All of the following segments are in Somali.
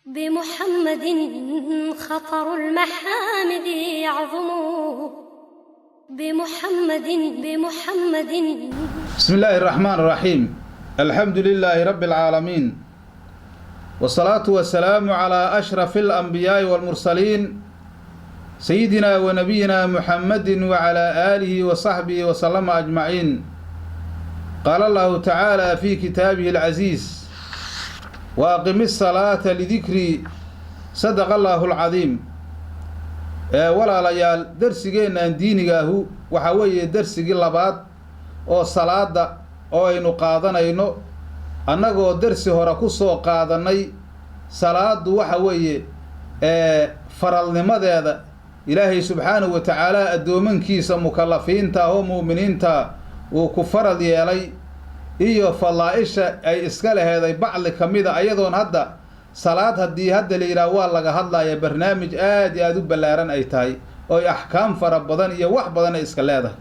بمحمد خطر المحامد يعظم بمحمد. بسم الله الرحمن الرحيم. الحمد لله رب العالمين، والصلاة والسلام على أشرف الأنبياء والمرسلين سيدنا ونبينا محمد وعلى آله وصحبه وسلم أجمعين. قال الله تعالى في كتابه العزيز: وأقم الصلاة لذكري. صدق الله العظيم. ولا ليال درسينا دينيغاهو waxa weeye darsigii labaad oo salaada oo aynu qaadanayno annagoo darsi hore ku soo qaadanay salaadu waxa weeye faralnimadeeda ilaahay subxaanahu wa tacaala addoomankiisa mukallafiinta oo mu'miniinta uu ku faral yeelay iyo fadlaa'isha ay iska leheeday bacli ka mida ayadoon hadda salaad haddii hadda la yidhaah waa laga hadlaya barnaamij aad iyo aad u ballaaran ay tahay oo axkaam fara badan iyo wax badan ay iska leedahay.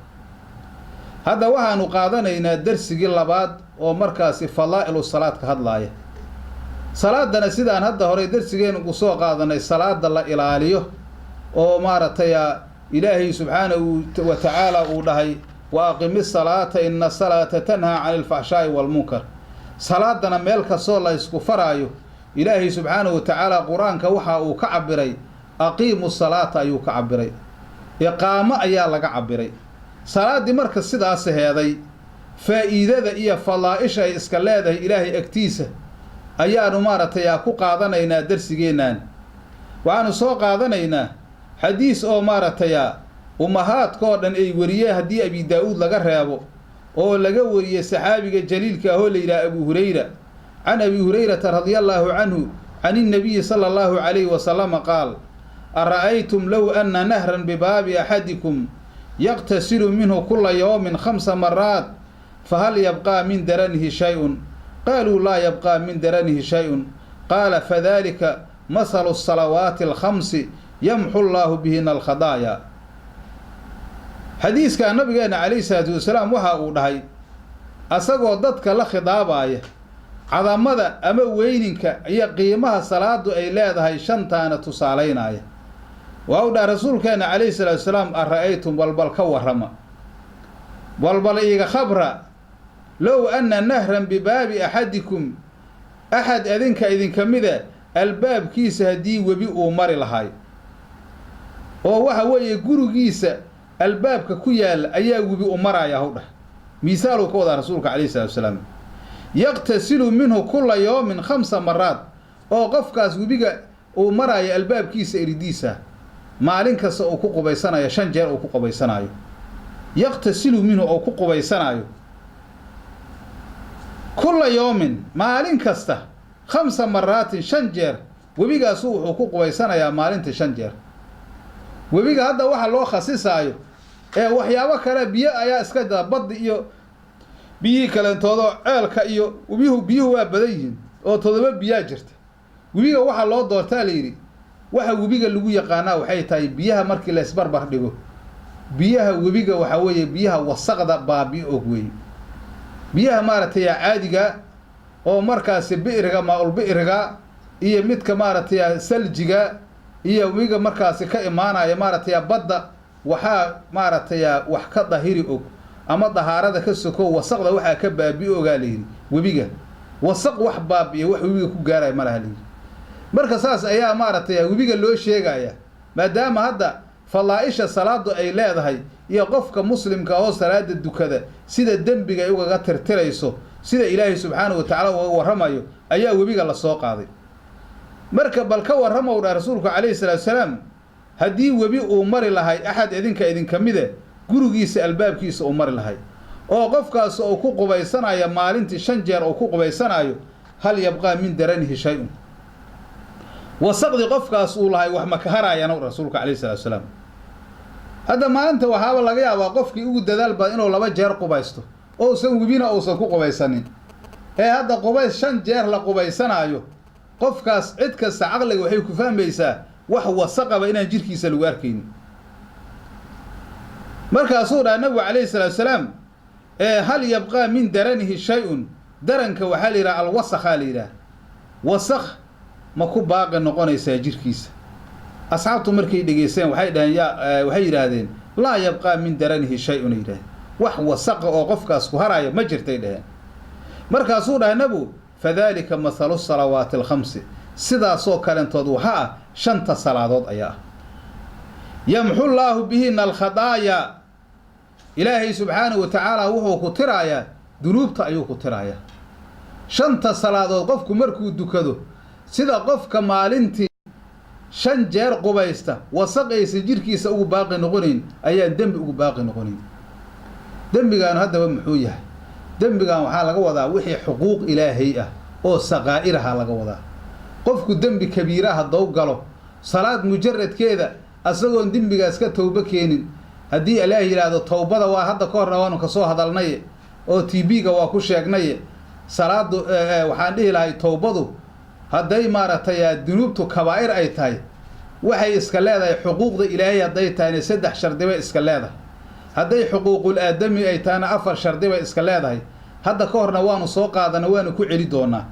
hadda waxaanu qaadanaynaa darsigii labaad oo markaasi fadaa'ilu salaad ka hadlaaya. salaadana sidaan hadda hore darsigeenu ku soo qaadanay salaada la ilaaliyo oo maaragtay ilaahay subxaanahu wa tacaala uu dhahay: wa aqimi salaata inna salaata tanhaa cani alfaxshaa'i waalmunkar. salaadana meel kastoo la isku faraayo ilaahay subxaanahu wa tacaala qur-aanka waxa uu ka cabiray aqiimu salaata ayuu ka cabiray, iqaamo ayaa laga cabiray. salaaddii marka sidaas heeday faa'iidada iyo fadaa'isha ay iska leedahay ilaahay agtiisa ayaanu maaragtay ku qaadanaynaa darsigeennan. waxaanu soo qaadanaynaa xadiis oo maaragtay ummahaadkoo dhan ay wariyeen haddii abi daa-uud laga reebo oo laga wariyey saxaabiga jaliilka ahoo la yidhaha abu hurayra. can abi hurayrata radiallaahu canhu can innabiyi sala allahu calayhi wasalama qaal: ara'aytum low anna nahran bibaabi axadikum yaqtasilu minhu kula yawmin 5 maraat fahal yabqaa min daranihi shay-un? qaaluu laa yabqaa min daranihi shay-un. qaala fadalika mahalu salawaati 5 yamxu llaahu bihina alkhadaaya. xadiiskaa nabigeena calayhi salaatu wasalaam waxa uu dhahay asagoo dadka la khidaabaaya cadamada ama weyninka iyo qiimaha salaadu ay leedahay shantaana tusaalaynaya. waa u dhaha rasuulkeena calayhi salaatu wasalaam: ara'aytum, walbal ka warrama, walbal iiga khabra, low anna nahran bibaabi axadikum, axad idinka mida albaabkiisa haddii webi uu mari lahay oo waxa weeye gurigiisa albaabka ku yaalla ayaa webi u maraya. haw dhah misaaluu ka wadaa rasuulka calayhi salaatu wasalaam: yaqtasilu minhu kula yawmin 5 maraat, oo qofkaas webiga uu maraayo albaabkiisa eridiisa maalin kasta uu ku qubaysanayo 5 jeer uu ku qubaysanayo. yaqtasilu minhu oo ku qubaysanayo kula yawmin, maalin kasta 5 maraatin 5 jeer. webigaasu wuxuu ku qubaysanayaa maalintii 5 jeer. webiga hadda waxa loo khasisaayo waxyaabo kale biyo ayaa iska daa baddi iyo biyihii kalentoodo ceelka iyo biyuhu waa badan yihiin oo 7 biyaa jirta. webiga waxaa loo doortaa la yidhi waxa webiga lagu yaqaanaa waxay tahay biyaha markii la isbarbar dhigo biyaha webiga waxa weeye biyaha wasaqda baabi og weeye. biyaha maaragtay caadiga oo markaasi bi'riga maa'ul bi'riga iyo midka maaragtay saljiga iyo webiga markaasi ka imaanaya maaragtay badda waxaa maaragtay wax ka dahiri og ama dahaarada ka soko wasaqda waxaa ka baabi ogaa la yidhi. webiga wasaq wax baabiya wax webiga ku gaaraya ma laha la yidhi. marka saas ayaa maaragtay webiga loo sheegaya maadaama hadda fadaa'isha salaadu ay leedahay iyo qofka muslimka oo salaada dukada sida dembiga ay ugaga tirtirayso sida ilaahay subxaanahu wa tacaala uga warramayo ayaa webiga la soo qaaday. marka bal ka warrama u dhaha rasuulku calayhi salaatu wasalaam haddii webi uu mari lahay axad idinka mida gurigiisa albaabkiisa uu mari lahay oo qofkaas uu ku qubaysanaya maalintii 5 jeer uu ku qubaysanayo, hal yabqaa min daranihi shay-un? wasaqdi qofkaas uu lahay wax ma ka haraayaan rasuulka calayhi salaatu wasalaam. hadda maanta waxaaba laga yaabaa qofkii ugu dadaal badan inuu 2 jeer qubaysto oo uusan webina uusan ku qubaysanin. hadda qubays 5 jeer la qubaysanayo, qofkaas cid kasta caqliga waxay ku fahmaysaa wax wasaqaba inaan jirkiisa lagu arkaynin. markaasuu dhaha nabigu calayhi salaatu wasalaam: hal yabqaa min daranihi shay-un? daranka waxaa la yidhaha alwasakhaa la yidhaah. wasaq ma ku baaqi noqonaysaa jirkiisa. asxaabtu markay dhageysteen waxay dhaheen waxay yidhaahdeen laa yabqaa min daranihi shay-un ay yidhahdeen wax wasaqa oo qofkaas ku haraya ma jirtay dhaheen. markaasuu dhahay nabigu fadaalika mathalu salawaati alkhamsi, sidaasoo kalentood waxa ah 5 salaadood ayaa ah yamxu llaahu bihina alkhadaaya, ilaahay subxaanahu wa tacaala wuxuu ku tirayaa dunuubta ayuu ku tirayaa. 5 salaadood qofku markuu dukado sida qofka maalintii 5 jeer qubaysta wasaqaysa jirkiisa ugu baaqi noqonayn ayaan dembi ugu baaqi noqonayn. dembigaan haddaba muxuu yahay? dembigaan waxaa laga wadaa wixii xuquuq ilaahay ah oo saqaa'iraha laga wadaa. qofku dembi kabiira hadduu galo salaad mujaradkeeda asagoon dembigaas ka towbo keenin, haddii ilaah yidhaahdo towbada waa hadda ka horna waanu ka soo hadalnaye oo tb-ga waa ku sheegnaye, salaadu waxaan dhihi lahay towbadu hadday maaragtay dunuubtu kabaa'ir ay tahay waxay iska leedahay xuquuqda ilaahay hadday tahayna 3 shardi bay iska leedahay, hadday xuquuqul aadami ay tahayna 4 shardi bay iska leedahay. hadda ka horna waanu soo qaadana waanu ku celi doonaa.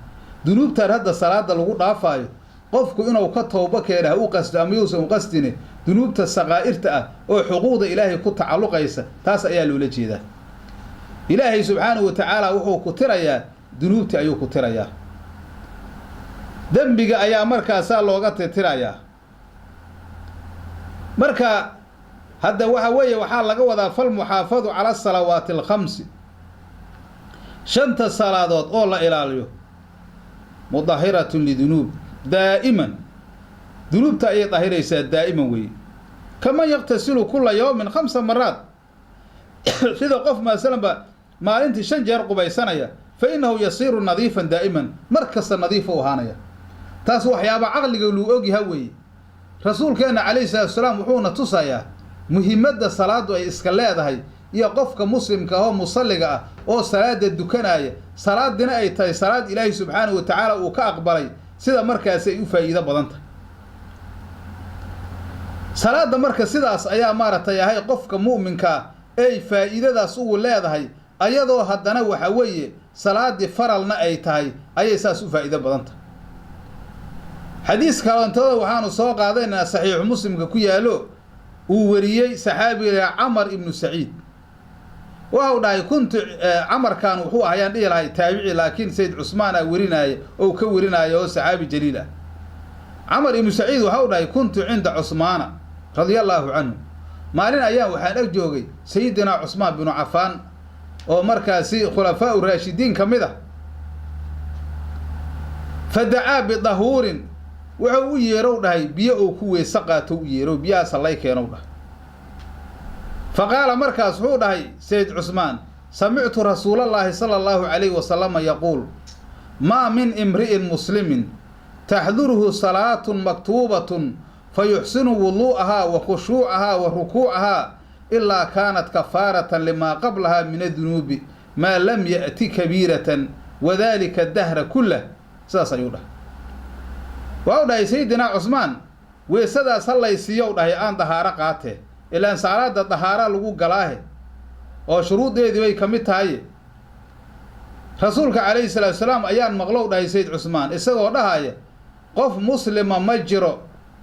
dunuubtan hadda salaada lagu dhaafaayo qofku inuu ka towbo keena ha u qasdo ama yuusan u qasdine, dunuubta saqaa'irta ah oo xuquuqda ilaahay ku tacalluqaysa taas ayaa loola jeedaa. ilaahay subxaanahu wa tacaala wuxuu ku tirayaa dunuubta ayuu ku tirayaa, dembiga ayaa markaasaa looga tirayaa. marka hadda waxa weeye waxaa laga wadaa falmuxaafadu cala asalawaati alkhamsi, 5 salaadood oo la ilaaliyo mudahiratun lidunuub daa'iman, dunuubta ayay dahiraysaa daa'iman weeye. kaman yaqtasilu kula yawmin 5 maraat, sida qof maasalanba maalintii 5 jeer qubaysanaya fa innahu yasiiru nadiifan daa'iman, mar kasta nadiif u ahaanaya. taas waxyaaba caqliga luu ogyaha weeye. rasuulkeenna calayhi salaatu wasalaam wuxuuna tusayaa muhiimadda salaadu ay iska leedahay iyo qofka muslimka oo musalliga ah oo salaada dukanaya salaadina ay tahay salaad ilaahay subxaanahu wa tacaala uu ka aqbalay, sida markaas ay u faa'iido badan tahay. salaada marka sidaas ayaa maaragtay ahay qofka mu'minka ay faa'iidadaas ugu leedahay, ayadoo haddana waxa weeye salaadii faralna ay tahay ayay saas u faa'iido badan tahay. xadiis kalantooda waxaanu soo qaadanaynaa saxiixu muslimka ku yaalo uu wariyey saxaabiga camar ibnu saciid. waxau dhahay kuntu camarkan wuxuu ahayaan dhihi lahay taabici, laakiin sayd cusmaan aa werinaaye oo ka werinaayo oo saxaabi jaliil ah. camar ibnu saciid waxau dhahay kuntu cinda cusmaana radia allaahu canhu, maalin ayaan waxaan ag joogay sayidinaa cusmaan binu cafaan oo markaasi khulafaa u raashidiin ka mid ah. fadacaa bidahuurin, wuxuu u yeerow dhahay biyo uu ku weyse qaato u yeerow, biyahaas allay keenow dhahay. faqaala markaas wuxuu dhahay sayd cusmaan samictu rasuulallaahi sala allahu calayhi wasalama yaquul maa min imri'in muslimin taxduruhu salaatun maktuubatun fayuxsinu wuduu'ahaa wa khushuucahaa wa rukuucahaa ilaa kaanat kafaaratan limaa qablahaa min adunuubi maa lam ya'ti kabiiratan wadaalika dahra kullah. sidaas ayuu dhahay. waxau dhahay sayidinaa cusmaan weesadaas hallaysiiyow dhahay aan dahaaro qaatee, ilaan salaada dahaara lagu galaahe oo shuruuddeedii bay ka mid tahay. rasuulka calayhi salaatu wasalaam ayaan maqlow dhahay sayd cusmaan isagoo dhahaya qof muslima ma jiro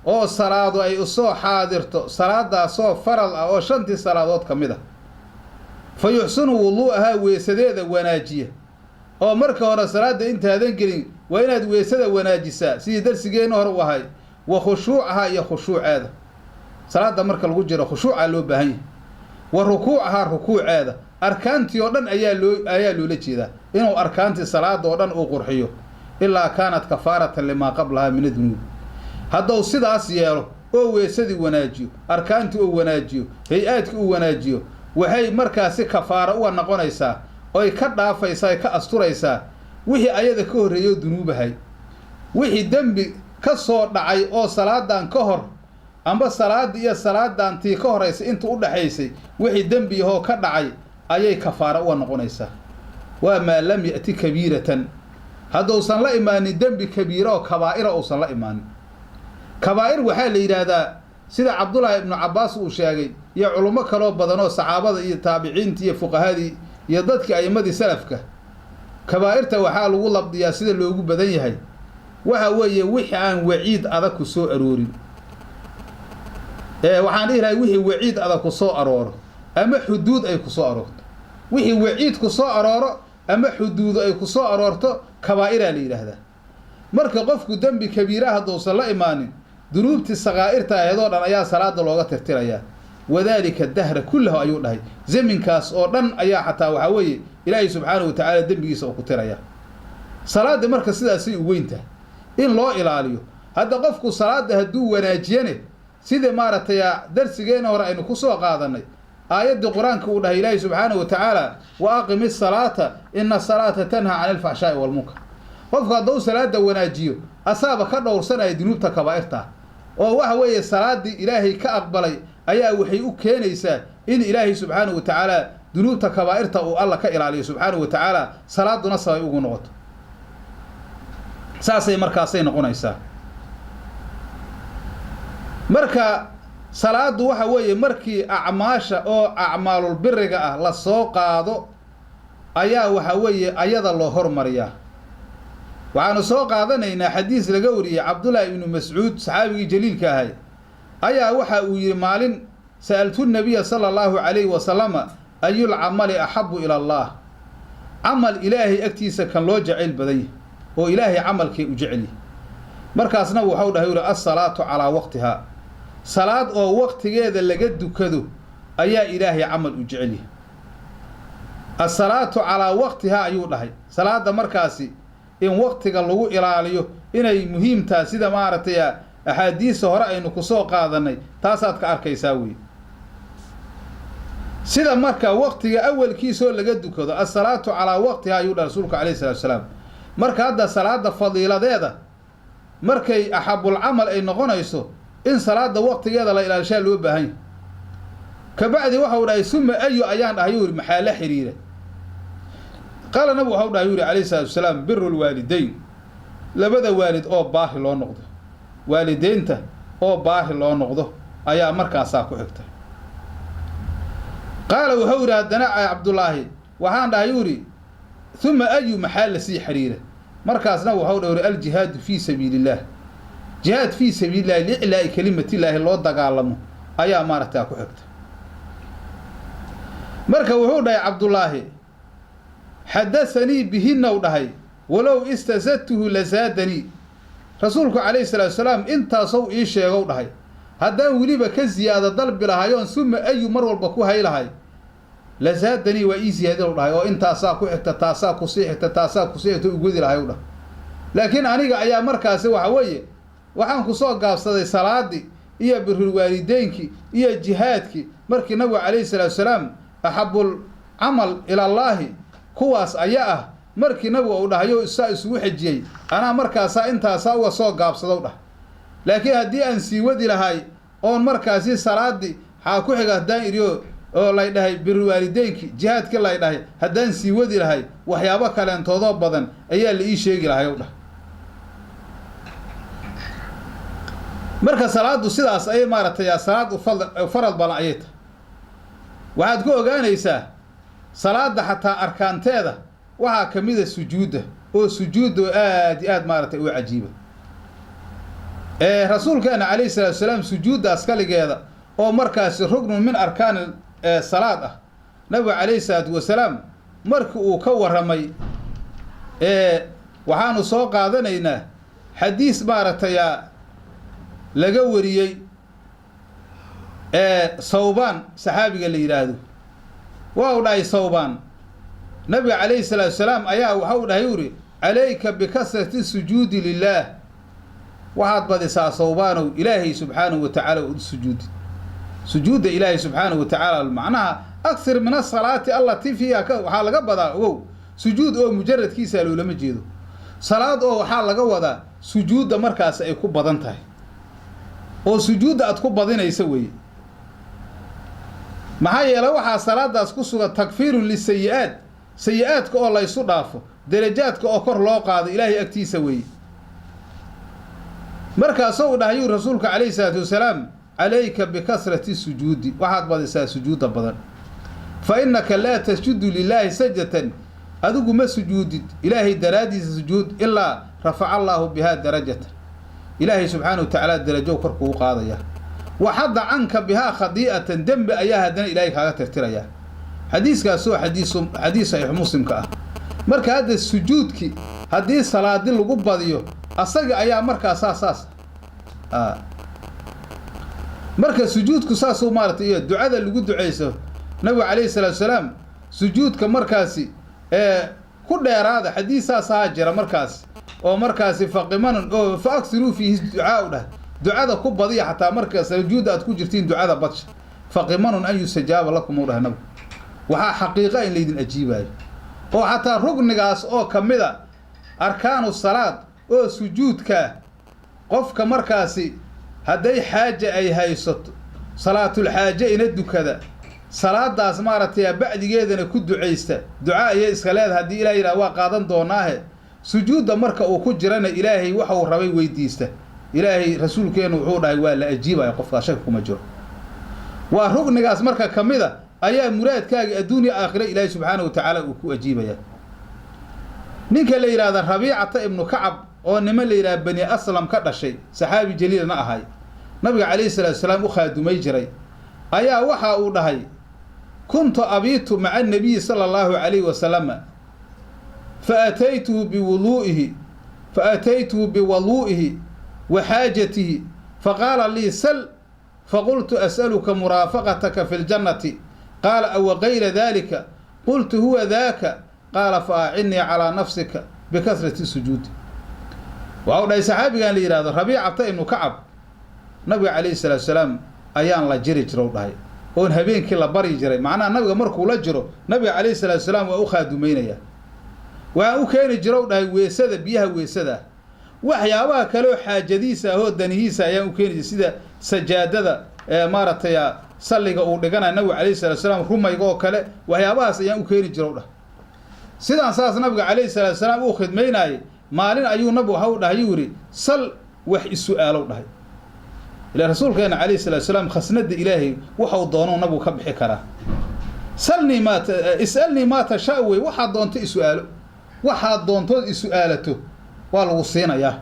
oo salaadu ay usoo xaadirto salaadaasoo faral ah oo 5 salaadood ka mid ah, fa yuxsinu wuduu'ahaa weesadeeda wanaajiya. oo marka hore salaada intaadan gelin waa inaad weesada wanaajisaa sidii darsigeenna hore u ahay, wa khushuucahaa iyo khushuuceeda. salaada marka lagu jiro khushuucaa loo baahan yahay, wa rukuucahaa rukuuceeda. arkaantii oo dhan ayaa loola jeedaa inuu arkaantii salaada oo dhan uu qurxiyo. ilaa kaanat kafaaratan limaa qablahaa min adunuub, hadduu sidaas yeelo oo weesadii wanaajiyo, arkaantii uu wanaajiyo, hay-aadkii uu wanaajiyo, waxay markaasi kafaaro uga noqonaysaa oy ka dhaafaysaa ay ka asturaysaa wixii ayada ka horreeyo dunuubahay. wixii dembi ka soo dhacay oo salaadan ka hor amba salaadii iyo salaadan tii ka horaysa inta u dhaxaysay wixii dembi yahoo ka dhacay ayay kafaaro uga noqonaysaa. waa maa lam ya'ti kabiiratan, hadduusan la imaanin dembi kabiira oo kabaa'ira uusan la imaanin. kabaa'ir waxaa la yidhaahdaa sida cabdullaahi ibnu cabbaas uu sheegay iyo culummo kaloo badan oo saxaabada iyo taabiciintii iyo fuqahadii iyo dadkii a'immadii salafka, kabaa'irta waxaa lagu labdiyaa sida loogu badan yahay waxa weeye wixii aan waciid adag ku soo aroorin waxaan dhihi lahay wixii waciid adag ku soo arooro ama xuduud ay ku soo aroorto wixii waciid ku soo arooro ama xuduud ay ku soo aroorto kabaa'ira la yiraahdaa marka qofku dambi kabiira haddoosan la imaanin dunuubtii saqaa'irta ayadoo dhan ayaa salaada looga tirtirayaa wadaalika dahra kullahu ayuu dhahay zaminkaas oo dhan ayaa xataa waxa weeye ilaahay subxaanahu wa tacaala dembigiisa uu ku tiraya salaada marka sidaasay u weyn tahay in loo ilaaliyo hadda qofku salaada hadduu wanaajiyane sida maaragtay darsigeena hore aynu ku soo qaadanay aayaddii qur-aanka uu dhahay ilaahay subxaanahu wa tacaala wa aqimi salaata ina salaata tanhaa cani alfaxshaa'i walmunkar qofku hadduu salaada wanaajiyo asaaba ka dhowrsanaya dunuubta kabaa'irta oo waxa weeye salaadii ilaahay ka aqbalay ayaa waxay u keenaysaa in ilaahay subxaanahu wa tacaala dunuubta kabaa'irta uu alla ka ilaaliyo subxaanahu wa tacaala salaaduna sabay ugu noqoto saasay markaasay noqonaysaa marka salaadu waxa weeye markii acmaasha oo acmaalul biriga ah la soo qaado ayaa waxa weeye ayada loo hormariyaa waxaanu soo qaadanaynaa xadiis laga wariyey cabdullaahi ibnu mascuud saxaabigii jaliilka ahay ayaa waxa uu yidhi maalin sa'altu nabiya sala allahu calayhi wasalama ayul camali axabu ila allah camal ilaahay agtiisa kan loo jacayl badan yahay oo ilaahay camalkay u jecel yahay markaasna wuxuu dhahay yidhi assalaatu calaa waqtihaa salaad oo waqtigeeda laga dukado ayaa ilaahay camal u jecel yahay assalaatu calaa waqtihaa ayuu dhahay salaada markaasi in waqtiga lagu ilaaliyo inay muhiim tahay sida maaragtay axaadiisa hore aynu ku soo qaadanay taasaad ka arkaysaa wey sida marka waqtiga awalkiisoo laga dukado assalaatu calaa waqtihaa ayuu dhahay rasuulku calayhi salaatu wasalaam marka hadda salaada fadiiladeeda markay axabul camal ay noqonayso in salaada waqtigeeda la ilaalishaa loo baahan yahay kabacdi waxau dhahay suma ayu ayaan dhahay yuu yidhi maxaa la xiriira qaala nabigu waxau dhahay yuu yidhi calayhi salaatu wasalaam biru lwaalidayn labada waalid oo baari loo noqdo waalideynta oo baari loo noqdo ayaa markaasaa ku xigta qaala wuxuu yidhi haddana cabdullaahi waxaan dhahay yuu yidhi uma ayu maxaa lasii xiriira markaasna waxau dhahay yidhi aljihaadu fii sabiili illaah jihaad fii sabiilillahi liclaa'i kelimatillaahi loo dagaalamo ayaa maaragtaa ku xigta marka wuxuu dhahay cabdullaahi xadasanii bihinna u dhahay walow istasadtuhu lasaadanii rasuulku calayhi salaatu wasalaam intaasow ii sheegow dhahay haddaan weliba ka ziyaado dalbi lahayoon suma ayu mar walba ku haylahay lasaadanii waa ii ziyaadin dhahay oo intaasaa ku xigta taasaa kusii xigta taasaa kusii xigta ugodi lahay u dhahay laakiin aniga ayaa markaasi waxa weeye waxaan ku soo gaabsaday salaadii iyo birul waalideynkii iyo jihaadkii markii nabigu calayhi salaatu wasalaam axabul camal ilallaahi kuwaas ayaa ah markii nabigu uu dhahayo saa isugu xejiyey anaa markaasaa intaasaa uga soo gaabsadow dhah laakiin haddii aan sii wadi lahay oon markaasi salaadii xaa ku xiga haddaan idhiyo oo lay dhahay birul waalideynkii jihaadkii lay dhahay haddaan sii wadi lahay waxyaabo kaleentoodoo badan ayaa la ii sheegi lahay ow dhah marka salaadu sidaas ayay maaragtay salaad farad badan ayay tahay waxaad ku ogaanaysaa salaada xataa arkaanteeda waxaa ka mid a sujuudda oo sujuudda aad iyo aad maaragtay u cajiiba rasuulkeena calayhi salaatu wasalaam sujuuddaas kaligeeda oo markaasi rugnun min arkaani salaad ah nabigu calayhi salaatu wasalaam markii uu ka warramay waxaanu soo qaadanaynaa xadiis maaragtay laga wariyey sawbaan saxaabiga la yidhaahdo waa u dhahay sawbaan nabiga calayhi salaatu wasalaam ayaa waxau dhahay u ihi calayka bikasrati sujuudi lilaah waxaad badisaa sawbaanow ilaahay subxaanahu wa tacaala u sujuudi sujuudda ilaahay subxaanahu wa tacaala macnaha aksir min asalaati allatii fiiha waxaa laga badaa ogow sujuud oo mujaradkiisa loolama jeedo salaad oo waxaa laga wadaa sujuudda markaas ay ku badan tahay oo sujuudda aad ku badinaysa weeye maxaa yeele waxaa salaadaas ku sugan takfiirun lisayi-aad sayi-aadka oo laysu dhaafo darajaadka oo kor loo qaado ilaahay agtiisa weeye markaasou dhahay yuu rasuulka calayhi salaatu wasalaam calayka bikasrati sujuudi waxaad badisaa sujuudda badan fa innaka laa tasjudu lilaahi sajdatan adigu ma sujuudid ilaahay daraadiisa sujuud ilaa rafaca allaahu bihaa darajata ilaahay subxaanahu watacaala darajo kor kugu qaadaya waxadda canka bihaa khadii'atan dembi ayaa haddana ilaahay kaaga tirtirayaa xadiiskaasoo xadiis saxiix muslimka ah marka hadda sujuudki haddii salaadi lagu badiyo asaga ayaa markaa saas marka sujuudku saasuu maaragtay iyo ducada lagu ducayso nabigu calayhi salaatu wasalaam sujuudka markaasi ku dheeraada xadiis saas ahaa jira markaas oo markaasi faqimanan oo fa aksiruu fiihi ducaa u dhah ducada ku badiya xataa marka sujuudda aad ku jirtiin ducada badsha faqimanun an yustajaaba lakum u dhah nabigu waxaa xaqiiqa in laydin ajiibaayo oo xataa rugnigaas oo ka mid a arkaanu salaad oo sujuudkaa qofka markaasi hadday xaaja ay haysato salaatul xaaje ina dukada salaadaas maaragtay bacdigeedana ku ducaysta ducaa ayay iska leedahay haddii ilaah yidhaha waa qaadan doonaahe sujuudda marka uu ku jirana ilaahay waxa uu rabay weydiista ilaahay rasuulkeenu wuxuu dhahay waa la ajiibaya qofkaas shaki kuma jiro waa rugnigaas marka ka mid a ayaa muraadkaaga adduunya aakhira ilaahay subxaanahu watacaala uu ku ajiibaya ninka la yidhaahda rabiicata ibnu kacab oo niman la yidhaha bani aslam ka dhashay saxaabi jaliilna ahay nabiga calayhi salaatu wasalaam u khaadumay jiray ayaa waxa uu dhahay kuntu abiitu maca annabiyi sala allahu calayhi wasalama faataytuhu biwaduu'ihi wa xaajatihi faqaala lii sal faqultu as'aluka muraafaqataka fi ljannati qaala awa gayra dalika qultu huwa daaka qaala fa acinnii calaa nafsika bikasrati sujuudi waxau dhahay saxaabigan la yidhahdo rabiicata ibnu kacab nabiga calayhi salaatu wasalaam ayaan la jiri jiro dhahay oon habeenkii la bari jiray macnaha nabiga markuu la jiro nabiga calayhi salaatu wasalaam waa u khaadumaynaya waxaan u keeni jirow dhahay weesada biyaha weesada waxyaabaha kaleoo xaajadiisa ahoo danihiisa ayaan u keeni jiray sida sajaadada maaragtay salliga uu dhiganayo nabiga calayhi salaatu wasalaam rumayga oo kale waxyaabahaas ayaan u keeni jirow dhah sidaan saas nabiga calayhi salaatu wasalaam uu khidmaynaayey maalin ayuu nabigu waxa u dhahay yuu yidhi sal wax is-su'aalow dhahay ilaa rasuulkeena calayhi salaatu wasalaam khasnada ilaahay waxau doonou nabigu ka bixi karaa is'alnii maa tashaa wey waxaad doonto is-su'aalo waxaad doontood is-su'aalato waa lagu siinayaa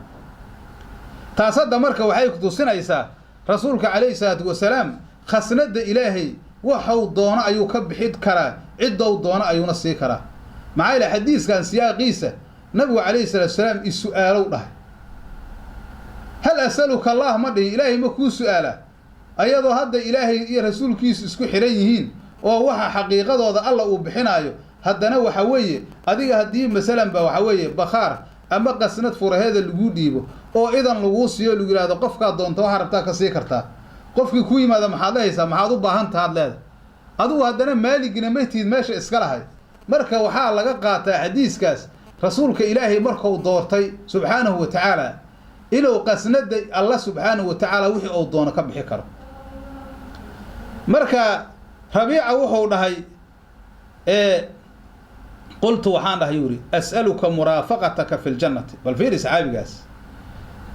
taas hadda marka waxay kutusinaysaa rasuulka calayhi salaatu wasalaam khasnada ilaahay waxau doono ayuu ka bixi karaa ciddou doono ayuuna sii karaa maxaa yeele xadiiskan siyaaqiisa nabigu calayhi salaatu wasalaam is-su'aalow dhahay hal asaluka allah ma dhihi ilaahay ma kuu su'aala ayadoo hadda ilaahay iyo rasuulkiisu isku xihan yihiin oo waxa xaqiiqadooda alla uu bixinaayo haddana waxa weeye adiga haddii masalan ba waxa weeye bakhaar ama qasnad furaheeda lagu dhiibo oo idan laguu siiyo lagu yidhahdo qofkaad doonto waxaa rabtaa ka sii kartaa qofkii ku yimaada maxaad lehaysaa maxaad u baahan tahaad leeda adigu haddana maaligina maytiid meesha iska lahay marka waxaa laga qaataa xadiiskaas rasuulka ilaahay markuu doortay subxaanahu wa tacaala inuu qasnada alla subxaanahu wa tacaala wixii uu doono ka bixi karo marka rabiica wuxuu dhahay qultu waxaan dhahay yuri as'aluka muraafaqataka fi ljannati bal fiiri saxaabigaas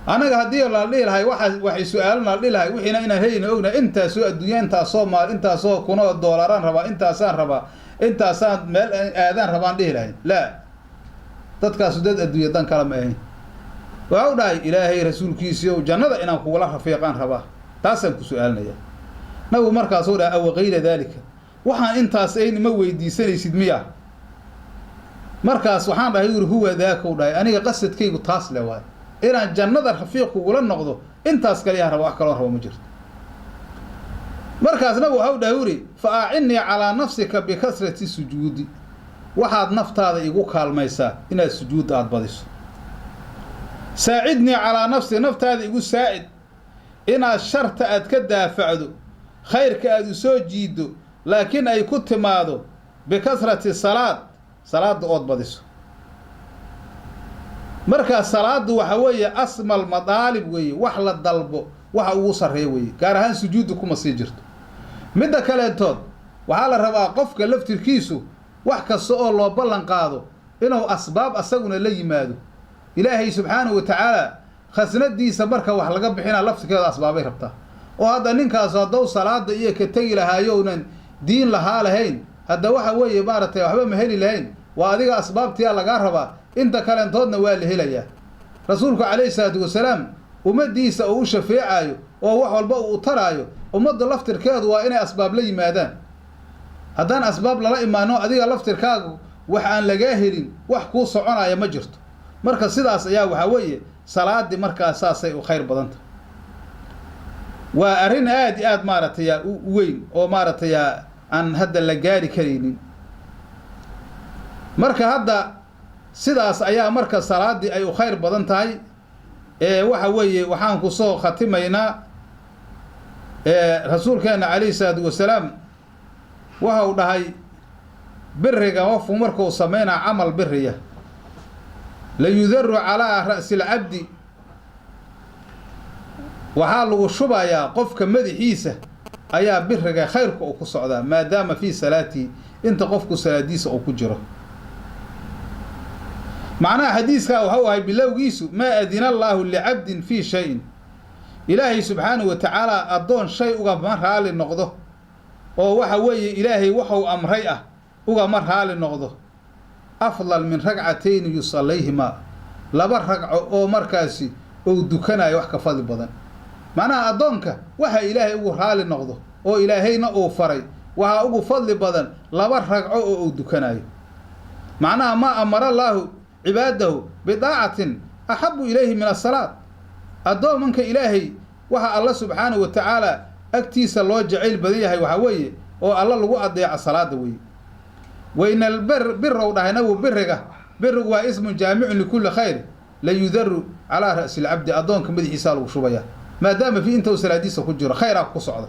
anaga haddii la dhihi lahay waxay su-aalana la dhihi lahay wixiina inaan helayna ogna intaasoo adduunya intaasoo maal intaasoo kunoo doolaraan rabaa intaasaan rabaa intaasaan meel aadaan rabaan dhihi lahayn laa dadkaasu dad adduunya dan kala ma ahayn waxa u dhahay ilaahay rasuulkiisiiyow jannada inaan kugula rafiiqaan rabaa taasaan ku su-aalinaya nabigu markaasuu dhahay awa gayra daalika waxaan intaas ayn ma weydiisanaysid miya markaas waxaan dhahay yuri huwa daaka u dhahay aniga qasadkaygu taas le waay inaan jannada rafiiq kugula noqdo intaas kaliyaa raba wax kaloo rabo ma jirto markaas nabigu waxa u dhahay yuri fa acinnii calaa nafsika bikasrati sujuudi waxaad naftaada igu kaalmaysaa inaad sujuudda aada badiso saacidnii calaa nafsi naftaada igu saacid inaad sharta aad ka daafacdo khayrka aad u soo jiiddo laakiin ay ku timaado bikasrati salaadda ood badiso markaa salaaddu waxa weeye asmal madaalib weeye wax la dalbo waxa ugu sarreeya weeye gaar ahaan sujuudda kuma sii jirto midda kaleentood waxaa la rabaa qofka laftirkiisu wax kasta oo loo ballan qaado inuu asbaab asaguna la yimaado ilaahay subxaanahu wa tacaala khasnadiisa marka wax laga bixinaa laftirkeeda asbaabay rabtaa oo hadda ninkaasu haddou salaada iyo ka tegi lahaayounan diin lahaa lahayn hadda waxa weeye maaragtay waxba ma heli lahayn وأديك أسباب تيا لقاربا أنت كلام تودنا والهليا رسولك عليه الصلاة والسلام ومديس أو شفيعايو وهو والباء وطرايو ومد لفتر كاد وإني أسباب لي مادان هدان أسباب لا إيمانو أديك لفتر كاد وحان لجاهلين وحكو صعنا يا مجرت مركز سيداس يا وحوي صلاة دي مركز أساسي وخير بدنت وأرين آد مارتيا وين أو مارتيا عن هذا اللجاري كريني مركز هذا سيداس أيا مركز صلاة دي أي خير بدنتاي وحوي وحان كسو ختمينا رسول كان عليه الصلاة والسلام وهو دهي برغا وفو مركو سمينا عمل برية ليذر على رأس العبد وحاله شبايا قفك مدحيسة أيا برغا خيرك أو كسعدا ما دام في صلاتي انت قفك سلاديس أو كجرة معناه حديثك وهو بلوغيسو ما أذن الله لعبد في شيء إلهي سبحانه وتعالى أدون شيء وغمرها للنقضه وحوي إلهي وحو أمريئة وغمرها للنقضه أفضل من ركعتين يصليهما لبر ركعة أو مركزي أو دكانا يوحك فضل بدن معناها أدونك وحا إلهي وغمرها للنقضه أو إلهينا أو فري وها أو فضل بدن لبر ركعة أو دكانا معناها ما أمر الله عباده بطاعة أحب إليه من الصلاة أدون منك إلهي وها الله سبحانه وتعالى أكتيس الله جعيل بديها وحوي والله لو أضيع الصلاة وي وإن البر ودهنه بر هو اسم جامع لكل خير لا يذر على رأس العبد أدونك مدي حسال وشبيا ما دام في أنت وسلاديس كجرة خيرك قصعد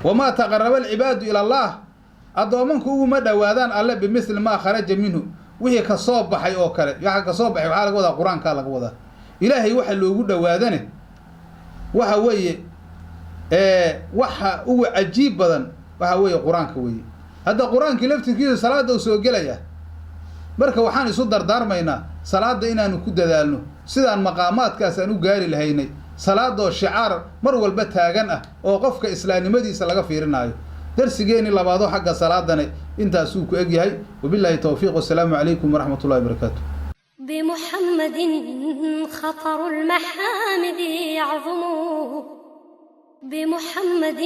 وما تقرب العباد إلى الله أدومنك هو مدى وادان الله بمثل ما خرج منه وهي كصوب بحي أو كله يعني كصوب بحي وحالك وذا قرآن كالك وذا إلهي وحى اللي يقول وادانه وحوي waxa uu cajiib badan waxa weeye quraanka weeye hada quraanka laftigiisa salaada soo galaya marka waxaan isu dardaarmaynaa salaada inaanu ku dadaalno sidaan maqaamaadkaas aan u gaari lahaynay salaado shicaar mar walba taagan ah oo qofka islaamnimadiisa laga fiirinayo darsigeeni labaado xagga salaadana intaas uu ku eg yahay wabillahi tawfiiq wasalaamu alaykum warahmatullahi wabarakatuh بمحمد خطر المحامد يعظم بمحمد